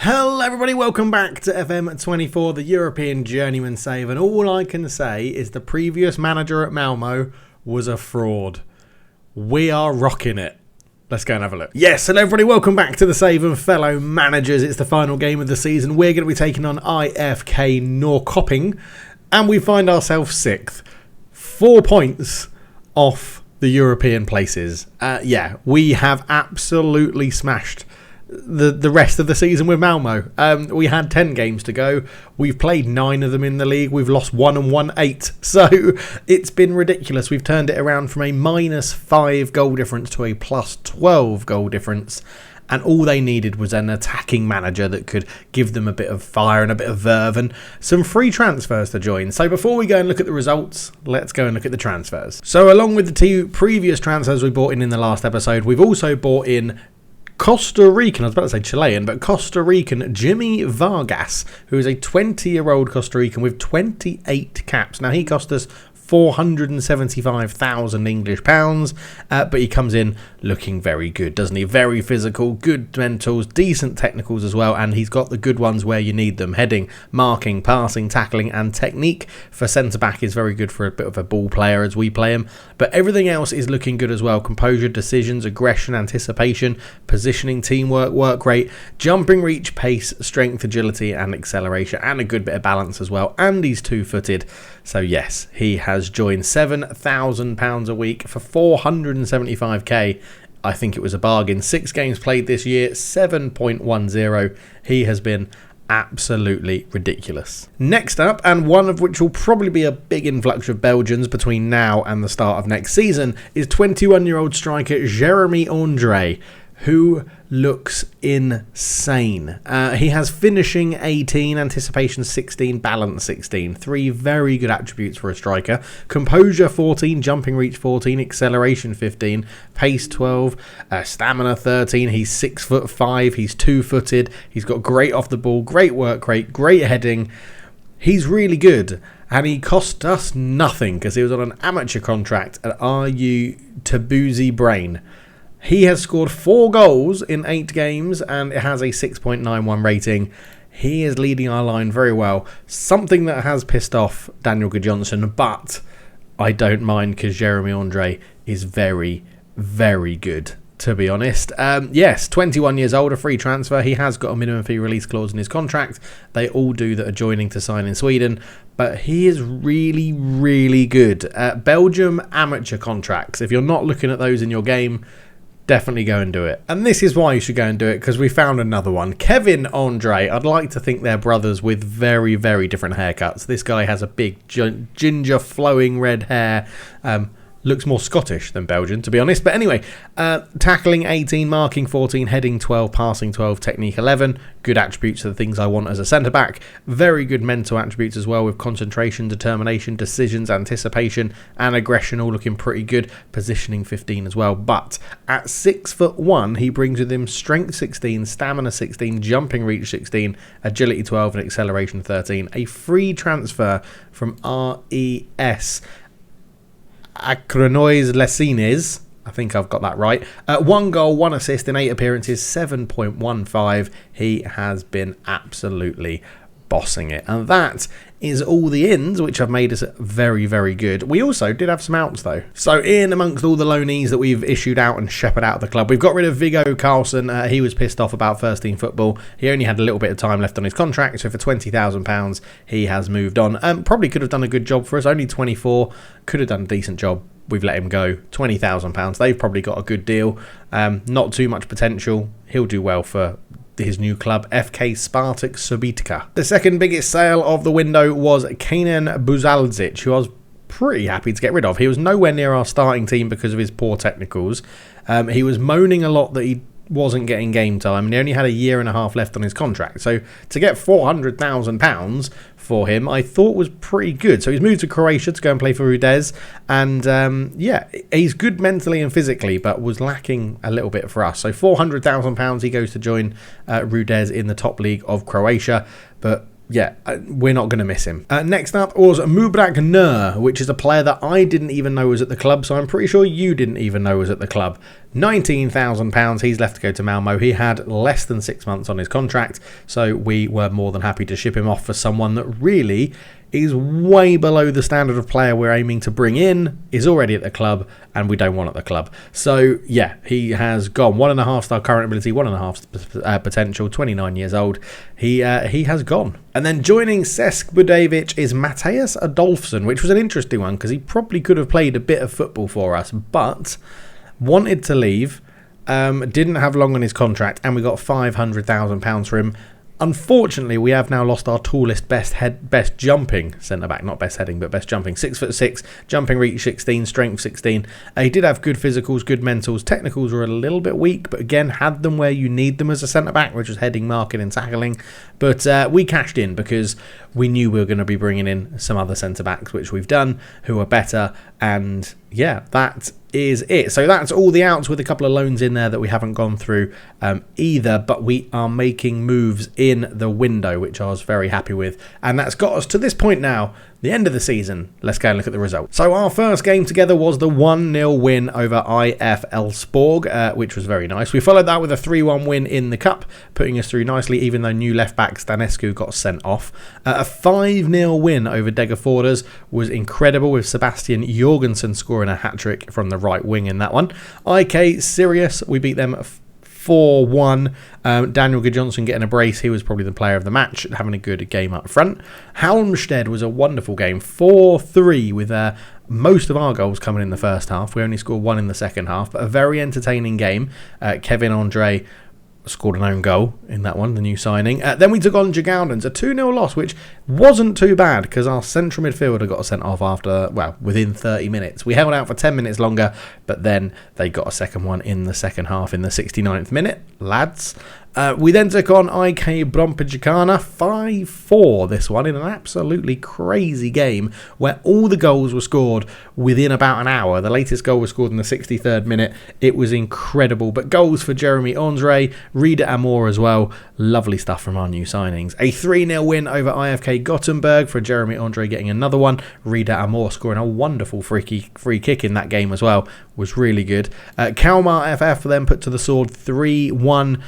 Hello everybody, welcome back to FM24, the European Journeyman Save, and all I can say is the previous manager at Malmo was a fraud. We are rocking it. Let's go and have a look. Yes, hello everybody, welcome back to the Save and fellow managers. It's the final game of the season. We're going to be taking on IFK Norrkoping, and we find ourselves 6th. 4 points off the European places. We have absolutely smashed the rest of the season with Malmo. We had 10 games to go. We've played 9 of them in the league. We've lost 1 and won 8. So it's been ridiculous. We've turned it around from a -5 goal difference to a +12 goal difference. And all they needed was an attacking manager that could give them a bit of fire and a bit of verve and some free transfers to join. So before we go and look at the results, let's go and look at the transfers. So along with the 2 previous transfers we bought in the last episode, we've also bought in Costa Rican, I was about to say Chilean, but Costa Rican Jimmy Vargas, who is a 20-year-old Costa Rican with 28 caps. Now, he cost us 475,000 English pounds, but he comes in looking very good, doesn't he? Very physical, good mentals, decent technicals as well, and he's got the good ones where you need them. Heading, marking, passing, tackling, and technique for centre-back is very good for a bit of a ball player as we play him, but everything else is looking good as well. Composure, decisions, aggression, anticipation, positioning, teamwork, work rate, jumping reach, pace, strength, agility, and acceleration, and a good bit of balance as well, and he's 2-footed, so yes, he has joined £7,000 a week for 475k. I think it was a bargain. 6 games played this year, 7.10. He has been absolutely ridiculous. Next up, and one of which will probably be a big influx of Belgians between now and the start of next season, is 21-year-old striker Jeremy Andre, who looks insane. He has finishing 18, anticipation 16, balance 16. 3 very good attributes for a striker. Composure 14, jumping reach 14, acceleration 15, pace 12, stamina 13. He's 6'5", he's 2-footed. He's got great off the ball, great work rate, great heading. He's really good. And he cost us nothing because he was on an amateur contract at RU Tabuzi Brain. He has scored 4 goals in 8 games and it has a 6.91 rating. He is leading our line very well. Something that has pissed off Daniel Gudjonsson, but I don't mind because Jeremy Andre is very, very good, to be honest. Yes, 21 years old, a free transfer. He has got a minimum fee release clause in his contract. They all do that are joining to sign in Sweden. But he is really, really good. Belgium amateur contracts. If you're not looking at those in your game, definitely go and do it. And this is why you should go and do it, because we found another one. Kevin Andre. I'd like to think they're brothers with very, very different haircuts. This guy has a big ginger flowing red hair. Looks more Scottish than Belgian, to be honest. But anyway, tackling 18, marking 14, heading 12, passing 12, technique 11. Good attributes are the things I want as a centre-back. Very good mental attributes as well, with concentration, determination, decisions, anticipation, and aggression all looking pretty good. Positioning 15 as well. But at 6'1", he brings with him strength 16, stamina 16, jumping reach 16, agility 12, and acceleration 13. A free transfer from RES Acronois Lessines. I think I've got that right. 1 goal, 1 assist in 8 appearances, 7.15. He has been absolutely bossing it. And that is all the ins, which have made us very, very good. We also did have some outs, though. So in amongst all the loanees that we've issued out and shepherded out of the club, we've got rid of Viggo Carlson. He was pissed off about first team football. He only had a little bit of time left on his contract, so for £20,000, he has moved on. Probably could have done a good job for us. Only 24, could have done a decent job. We've let him go. £20,000. They've probably got a good deal. Not too much potential. He'll do well for his new club, FK Spartak Subotica. The second biggest sale of the window was Kenan Buzaldzic, who I was pretty happy to get rid of. He was nowhere near our starting team because of his poor technicals. He was moaning a lot that he wasn't getting game time, and he only had a year and a half left on his contract. So to get £400,000 for him, I thought was pretty good. So he's moved to Croatia to go and play for Rudez, and he's good mentally and physically, but was lacking a little bit for us. So £400,000 he goes to join Rudez in the top league of Croatia, but yeah, we're not going to miss him. Next up was Mubrak Nur, which is a player that I didn't even know was at the club, so I'm pretty sure you didn't even know was at the club. £19,000 he's left to go to Malmo. He had less than 6 months on his contract, so we were more than happy to ship him off for someone that really is way below the standard of player we're aiming to bring in, is already at the club, and we don't want at the club. So yeah, he has gone. 1.5 star current ability, 1.5 potential, 29 years old. He has gone. And then joining Cesc Budevic is Matthias Adolfsson, which was an interesting one because he probably could have played a bit of football for us, but wanted to leave, didn't have long on his contract, and we got £500,000 for him. Unfortunately, we have now lost our tallest, best jumping centre-back. Not best heading, but best jumping. 6'6", jumping reach 16, strength 16. He did have good physicals, good mentals. Technicals were a little bit weak, but again, had them where you need them as a centre-back, which was heading, marking and tackling. But we cashed in because we knew we were going to be bringing in some other centre-backs, which we've done, who are better. And yeah, that is it. So that's all the outs, with a couple of loans in there that we haven't gone through either, but we are making moves in the window, which I was very happy with, and that's got us to this point now, the end of the season. Let's go and look at the results. So our first game together was the 1-0 win over IF Elfsborg, which was very nice. We followed that with a 3-1 win in the cup, putting us through nicely, even though new left back Stanescu got sent off. A 5-0 win over Degerforders was incredible, with Sebastian Jorgensen scoring a hat-trick from the right wing in that one. IK Sirius, we beat them 4-1. Daniel Gudjonsson getting a brace. He was probably the player of the match, having a good game up front. Halmstad was a wonderful game, 4-3, with most of our goals coming in the first half. We only scored one in the second half, but a very entertaining game. Kevin Andre scored an own goal in that one, the new signing. Then we took on Jagoudens, a 2-0 loss, which wasn't too bad because our central midfielder got sent off after, within 30 minutes. We held out for 10 minutes longer, but then they got a second one in the second half in the 69th minute, lads. We then took on IK Brompajikana, 5-4 this one, in an absolutely crazy game where all the goals were scored within about an hour. The latest goal was scored in the 63rd minute. It was incredible. But goals for Jeremy Andre, Rida Amor as well. Lovely stuff from our new signings. A 3-0 win over IFK Gothenburg for Jeremy Andre getting another one. Rida Amor scoring a wonderful free kick in that game as well. Was really good. Malmo F.F. then put to the sword 3-1.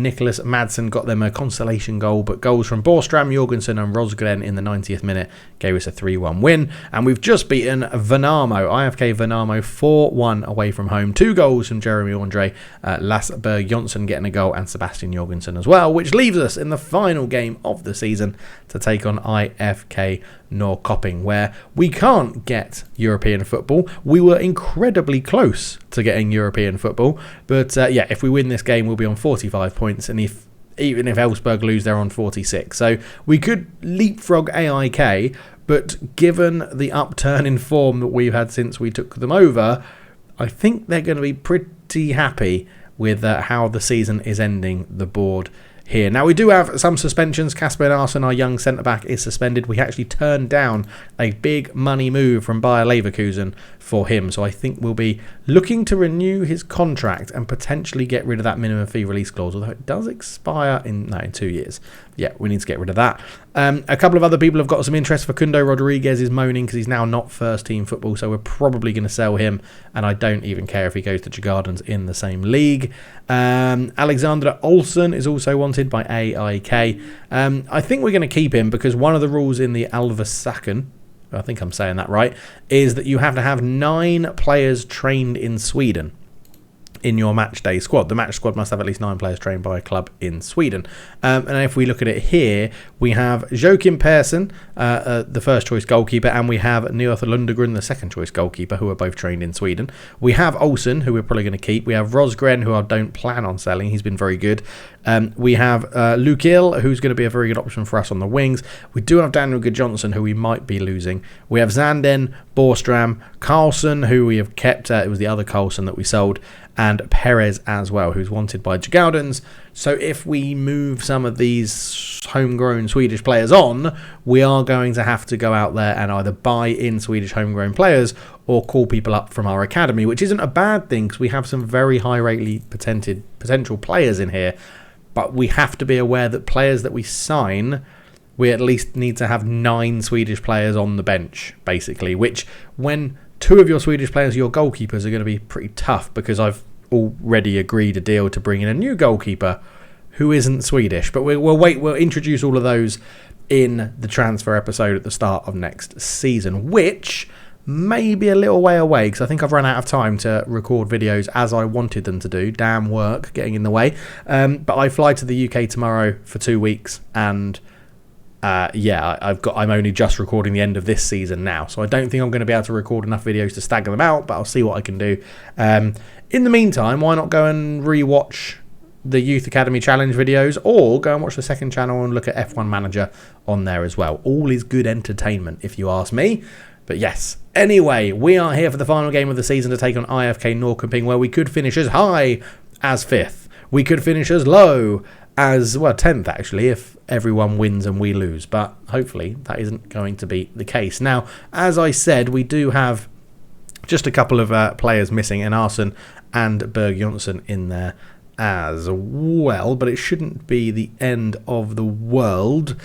Nicholas Madsen got them a consolation goal, but goals from Borstram, Jorgensen and Rosgren in the 90th minute gave us a 3-1 win. And we've just beaten Värnamo, IFK Värnamo, 4-1 away from home. 2 goals from Jeremy Andre, Lasberg Jonsson getting a goal, and Sebastian Jorgensen as well, which leaves us in the final game of the season to take on IFK Norrkoping, where we can't get European football. We were incredibly close to getting European football, but if we win this game, we'll be on 45 points, and even if Elfsborg lose, they're on 46. So we could leapfrog AIK, but given the upturn in form that we've had since we took them over, I think they're going to be pretty happy with how the season is ending the board here. Now, we do have some suspensions. Kasper Narsson, our young centre-back, is suspended. We actually turned down a big money move from Bayer Leverkusen for him, so I think we'll be looking to renew his contract and potentially get rid of that minimum fee release clause, although it does expire in 2 years. Yeah, we need to get rid of that. A couple of other people have got some interest. Facundo Rodriguez is moaning because he's now not first-team football, so we're probably going to sell him, and I don't even care if he goes to Jagoudens in the same league. Alexander Olsen is also wanted by AIK. I think we're going to keep him because one of the rules in the Alvasaken, I think I'm saying that right, is that you have to have 9 players trained in Sweden in your match day squad. The match squad must have at least 9 players trained by a club in Sweden. And if we look at it here, we have Joakim Persson, the first choice goalkeeper, and we have Nioth Lundegren, the second choice goalkeeper, who are both trained in Sweden. We have Olsen, who we're probably going to keep. We have Rosgren, who I don't plan on selling. He's been very good. We have Luke Hill, who's going to be a very good option for us on the wings. We do have Daniel Gudjonsson, who we might be losing. We have Zanden, Borstram, Carlson, who we have kept. It was the other Carlson that we sold, and Perez as well, who's wanted by Jagoudens. So if we move some of these homegrown Swedish players on, we are going to have to go out there and either buy in Swedish homegrown players or call people up from our academy, which isn't a bad thing because we have some very high-rately potential players in here. But we have to be aware that players that we sign, we at least need to have 9 Swedish players on the bench, basically, which when 2 of your Swedish players are your goalkeepers are going to be pretty tough because I've already agreed a deal to bring in a new goalkeeper who isn't Swedish. But we'll introduce all of those in the transfer episode at the start of next season, which may be a little way away because I think I've run out of time to record videos as I wanted them to do. Damn work getting in the way. But I fly to the UK tomorrow for 2 weeks, and I'm only just recording the end of this season now, so I don't think I'm going to be able to record enough videos to stagger them out, but I'll see what I can do. In the meantime, why not go and rewatch the Youth Academy Challenge videos, or go and watch the second channel and look at F1 Manager on there as well. All is good entertainment, if you ask me. But yes, anyway, we are here for the final game of the season to take on IFK Norrkoping, where we could finish as high as 5th. We could finish as low as, 10th actually, if everyone wins and we lose. But hopefully that isn't going to be the case. Now, as I said, we do have just a couple of players missing, Enarsson and Berg Jonsson in there as well, but it shouldn't be the end of the world.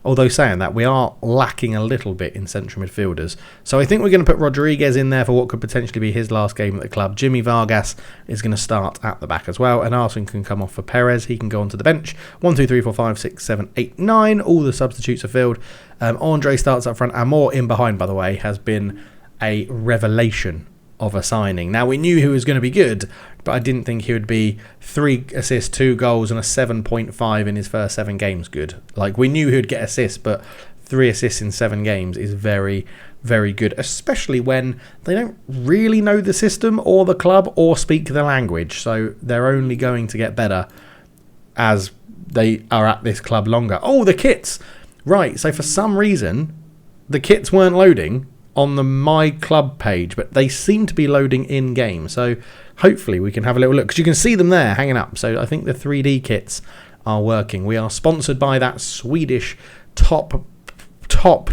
Although saying that, we are lacking a little bit in central midfielders. So I think we're going to put Rodriguez in there for what could potentially be his last game at the club. Jimmy Vargas is going to start at the back as well. And Arsene can come off for Perez. He can go onto the bench. 1, 2, 3, 4, 5, 6, 7, 8, 9. All the substitutes are filled. Andre starts up front. Amor in behind, by the way, has been a revelation of a signing. Now, we knew he was going to be good, but I didn't think he would be 3 assists, 2 goals and a 7.5 in his first 7 games good. Like, we knew he would get assists, but 3 assists in 7 games is very, very good, especially when they don't really know the system or the club or speak the language. So they're only going to get better as they are at this club longer. Oh, the kits! Right, so for some reason, the kits weren't loading on the My Club page, but they seem to be loading in-game. So hopefully we can have a little look, because you can see them there hanging up. So I think the 3D kits are working. We are sponsored by that Swedish top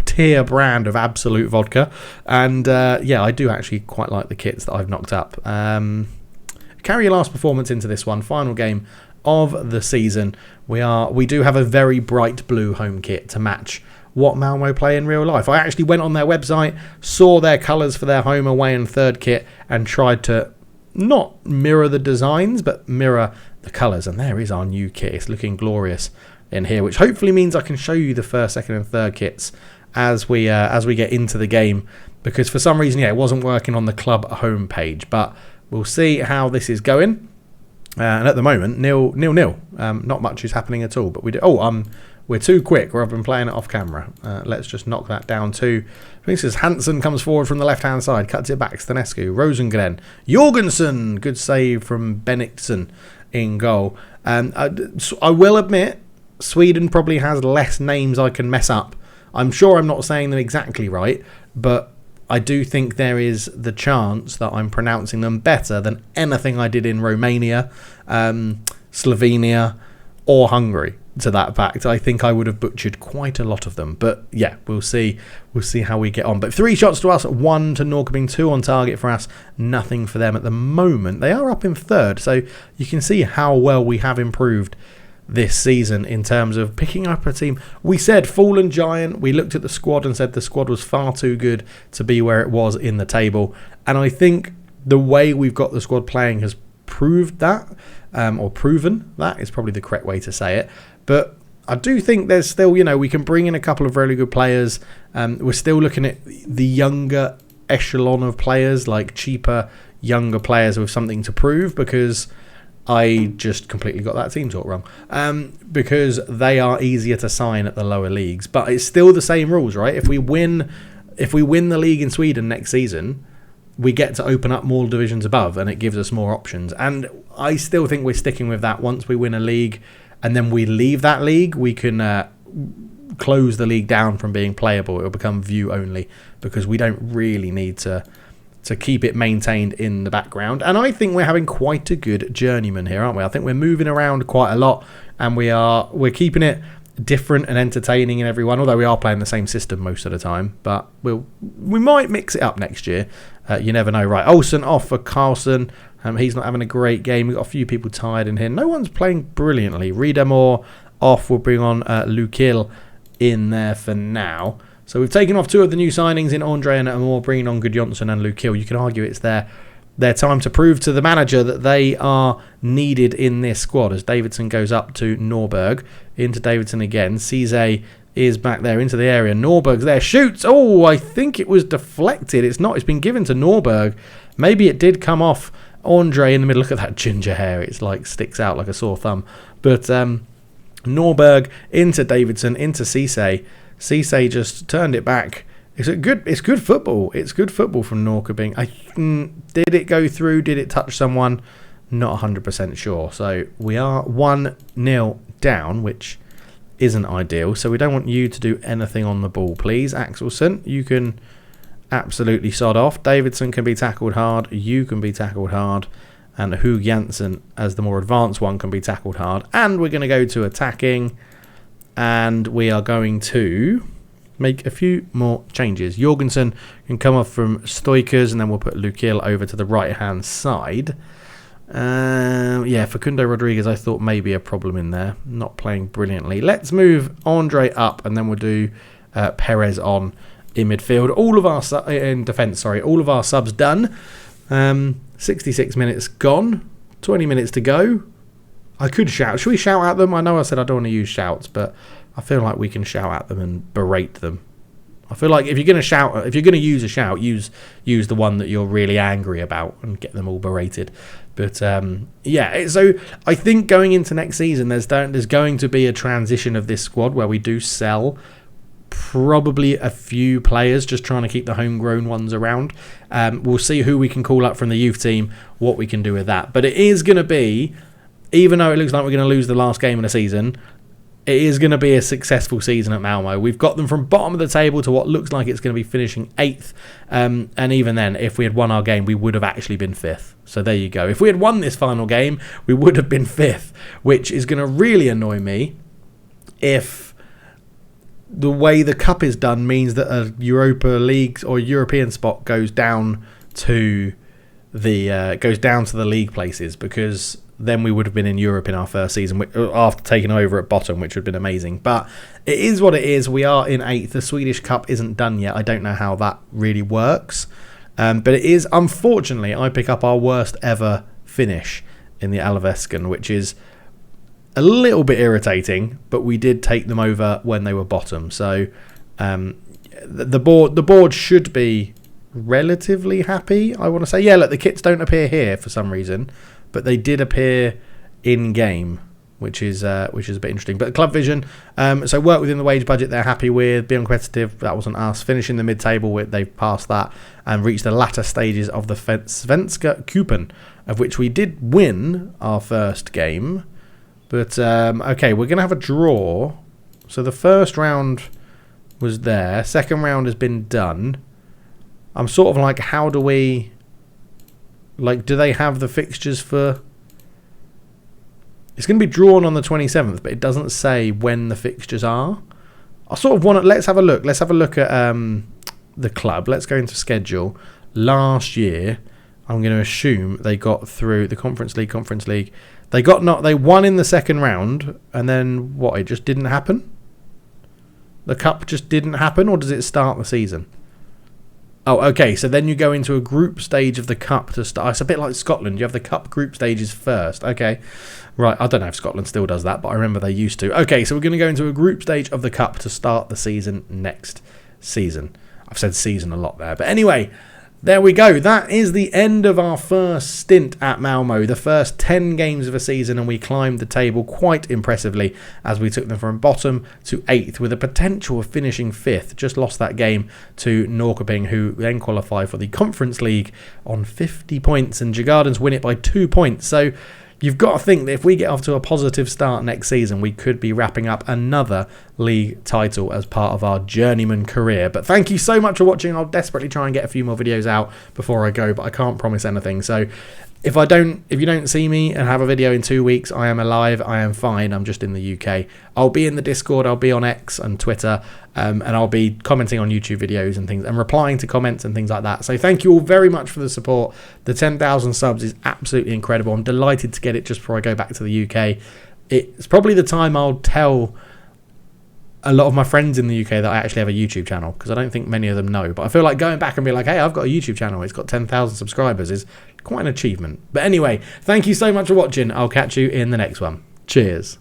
tier brand of Absolute Vodka. And I do actually quite like the kits that I've knocked up. Carry your last performance into this one. Final game of the season. We do have a very bright blue home kit to match what Malmo play in real life. I actually went on their website, saw their colours for their home, away and third kit, and tried to not mirror the designs, but mirror the colours. And there is our new kit. It's looking glorious in here, which hopefully means I can show you the first, second and third kits as we get into the game, because for some reason, it wasn't working on the club home page. But we'll see how this is going. And at the moment, 0-0. Not much is happening at all. But we do. We're too quick, or I've been playing it off camera. Let's just knock that down too. This is Hansen comes forward from the left-hand side, cuts it back. Stanescu, Rosengren, Jorgensen, good save from Bennigsen in goal. I will admit, Sweden probably has less names I can mess up. I'm sure I'm not saying them exactly right, but I do think there is the chance that I'm pronouncing them better than anything I did in Romania, Slovenia, or Hungary. To that fact, I think I would have butchered quite a lot of them. But yeah, we'll see how we get on. But 3 shots to us, 1 to Norrkoping, 2 on target for us, nothing for them at the moment. They are up in third, so you can see how well we have improved this season in terms of picking up a team. We said fallen giant. We looked at the squad and said the squad was far too good to be where it was in the table. And I think the way we've got the squad playing has proved that, or proven that is probably the correct way to say it. But I do think there's still, we can bring in a couple of really good players. We're still looking at the younger echelon of players, like cheaper, younger players with something to prove, because I just completely got that team talk wrong. Because they are easier to sign at the lower leagues. But it's still the same rules, right? If we win the league in Sweden next season, we get to open up more divisions above, and it gives us more options. And I still think we're sticking with that. Once we win a league and then we leave that league, we can close the league down from being playable. It will become view only, because we don't really need to keep it maintained in the background. And I think we're having quite a good journeyman here, aren't we? I think we're moving around quite a lot, and we're keeping it different and entertaining in everyone, although we are playing the same system most of the time. But we might mix it up next year. You never know. Right, Olsen off for Carlson. He's not having a great game. We've got a few people tired in here. No one's playing brilliantly. Riedemore off. We'll bring on Lukil in there for now. So we've taken off 2 of the new signings in Andre and Amor, bringing on Gudjonsson and Lukil. You can argue it's their their time to prove to the manager that they are needed in this squad, as Davidson goes up to Norberg, into Davidson again. Cisse is back there into the area. Norberg's there, shoots. Oh, I think it was deflected. It's not. It's been given to Norberg. Maybe it did come off Andre in the middle. Look at that ginger hair. It's like sticks out like a sore thumb. But Norberg into Davidson, into Cisse. Cisse just turned it back. It's good football. It's good football from Norrkoping. Did it go through? Did it touch someone? Not 100% sure. So we are 1-0 down, which isn't ideal. So we don't want you to do anything on the ball, please. Axelson, you can absolutely sod off. Davidson can be tackled hard. You can be tackled hard. And Hugh Janssen, as the more advanced one, can be tackled hard. And we're going to go to attacking. And we are going to make a few more changes. Jorgensen can come off from Stoikers, and then we'll put Lukil over to the right-hand side. Facundo Rodriguez, I thought maybe a problem in there. Not playing brilliantly. Let's move Andre up, and then we'll do Perez on in midfield. All of our in defence, all of our subs done. 66 minutes gone. 20 minutes to go. I could shout. Should we shout at them? I know I said I don't want to use shouts, but I feel like we can shout at them and berate them. I feel like if you're going to shout, if you're going to use a shout, use the one that you're really angry about and get them all berated. But so I think going into next season, there's going to be a transition of this squad where we do sell probably a few players, just trying to keep the homegrown ones around. We'll see who we can call up from the youth team, what we can do with that. But it is going to be, even though it looks like we're going to lose the last game of the season, it is going to be a successful season at Malmo. We've got them from bottom of the table to what looks like it's going to be finishing 8th. And even then, if we had won our game, we would have actually been 5th. So there you go. If we had won this final game, we would have been 5th, which is going to really annoy me if the way the cup is done means that a Europa League or European spot goes down to the league places, because then we would have been in Europe in our first season after taking over at bottom, which would have been amazing. But it is what it is. We are in 8th. The Swedish Cup isn't done yet. I don't know how that really works. But it is, unfortunately, I pick up our worst ever finish in the Allsvenskan, which is a little bit irritating, but we did take them over when they were bottom. So the board should be relatively happy, I want to say. Yeah, look, the kits don't appear here for some reason, but they did appear in game, which is a bit interesting. But Club Vision, so work within the wage budget they're happy with. Be competitive, that wasn't us. Finishing the mid-table, they've passed that and reached the latter stages of the Svenska Cupen, of which we did win our first game. But okay, we're going to have a draw. So the first round was there. Second round has been done. I'm sort of like, how do we... Like, do they have the fixtures for... It's going to be drawn on the 27th, but it doesn't say when the fixtures are. I sort of want to... Let's have a look. Let's have a look at the club. Let's go into schedule. Last year, I'm going to assume they got through the Conference League. They won in the second round, and then what? It just didn't happen? The cup just didn't happen, or does it start the season? Oh, okay, so then you go into a group stage of the cup to start. It's a bit like Scotland. You have the cup group stages first. Okay, right. I don't know if Scotland still does that, but I remember they used to. Okay, so we're going to go into a group stage of the cup to start the season next season. I've said season a lot there. But anyway, there we go. That is the end of our first stint at Malmo. The first 10 games of a season, and we climbed the table quite impressively as we took them from bottom to 8th with a potential of finishing 5th. Just lost that game to Norrkoping, who then qualify for the Conference League on 50 points, and Djurgårdens win it by 2 points. So you've got to think that if we get off to a positive start next season, we could be wrapping up another league title as part of our journeyman career. But thank you so much for watching. I'll desperately try and get a few more videos out before I go, but I can't promise anything. So if you don't see me and have a video in 2 weeks, I am alive, I am fine, I'm just in the UK. I'll be in the Discord, I'll be on X and Twitter, and I'll be commenting on YouTube videos and things, and replying to comments and things like that. So thank you all very much for the support. The 10,000 subs is absolutely incredible. I'm delighted to get it just before I go back to the UK. It's probably the time I'll tell a lot of my friends in the UK that I actually have a YouTube channel, because I don't think many of them know. But I feel like going back and be like, hey, I've got a YouTube channel, it's got 10,000 subscribers, is quite an achievement. But anyway, thank you so much for watching. I'll catch you in the next one. Cheers.